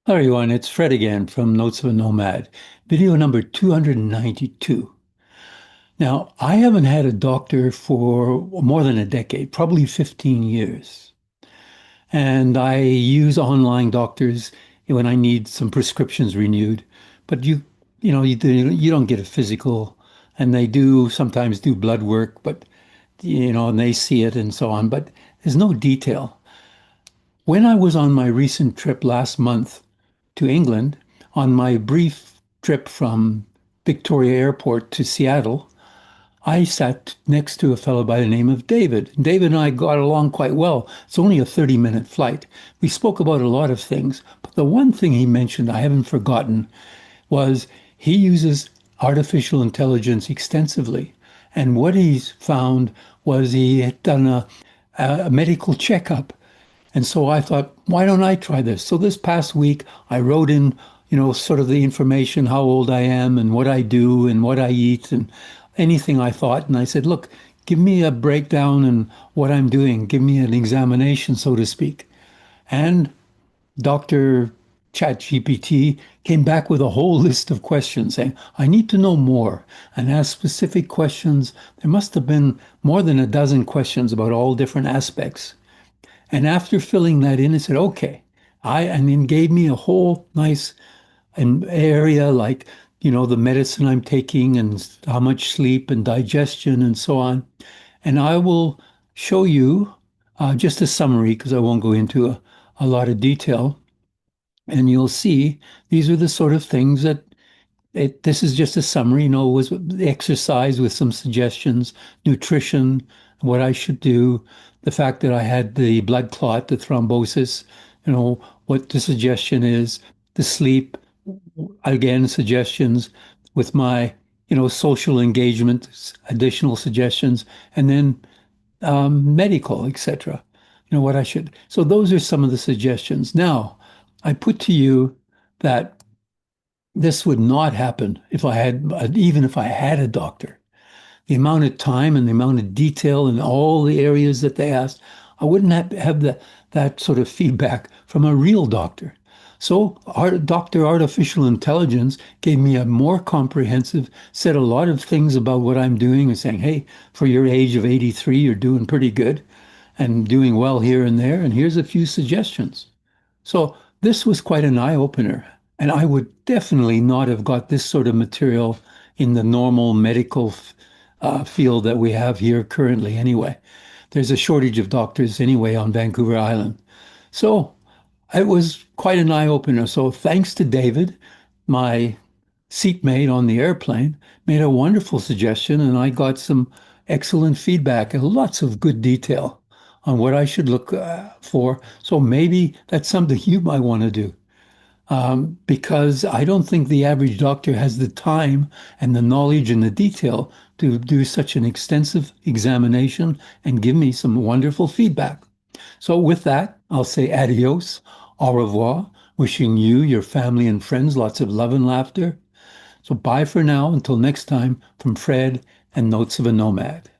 Hello everyone, it's Fred again from Notes of a Nomad, video number 292. Now, I haven't had a doctor for more than a decade, probably 15 years. And I use online doctors when I need some prescriptions renewed. But you don't get a physical, and they do sometimes do blood work, but and they see it and so on, but there's no detail. When I was on my recent trip last month to England, on my brief trip from Victoria Airport to Seattle, I sat next to a fellow by the name of David. David and I got along quite well. It's only a 30-minute flight. We spoke about a lot of things, but the one thing he mentioned I haven't forgotten was he uses artificial intelligence extensively. And what he's found was he had done a medical checkup, and so I thought, why don't I try this? So this past week, I wrote in, sort of the information, how old I am and what I do and what I eat and anything I thought. And I said, look, give me a breakdown and what I'm doing. Give me an examination, so to speak. And Dr. ChatGPT came back with a whole list of questions saying, I need to know more and ask specific questions. There must have been more than a dozen questions about all different aspects. And after filling that in, it said, okay. And then gave me a whole nice area like, the medicine I'm taking and how much sleep and digestion and so on. And I will show you just a summary because I won't go into a lot of detail. And you'll see these are the sort of things that this is just a summary, was the exercise with some suggestions, nutrition, what I should do, the fact that I had the blood clot, the thrombosis, what the suggestion is, the sleep, again, suggestions with my, social engagement, additional suggestions, and then medical, etc. What I should. So those are some of the suggestions. Now, I put to you that this would not happen if I had, even if I had a doctor. The amount of time and the amount of detail in all the areas that they asked, I wouldn't have that sort of feedback from a real doctor. So our Dr. Artificial Intelligence gave me a more comprehensive, said a lot of things about what I'm doing and saying, hey, for your age of 83, you're doing pretty good and doing well here and there. And here's a few suggestions. So this was quite an eye opener. And I would definitely not have got this sort of material in the normal medical field that we have here currently, anyway. There's a shortage of doctors anyway on Vancouver Island. So it was quite an eye opener. So thanks to David, my seatmate on the airplane made a wonderful suggestion, and I got some excellent feedback and lots of good detail on what I should look for. So maybe that's something you might want to do. Because I don't think the average doctor has the time and the knowledge and the detail to do such an extensive examination and give me some wonderful feedback. So with that, I'll say adios, au revoir, wishing you, your family, and friends lots of love and laughter. So bye for now until next time from Fred and Notes of a Nomad.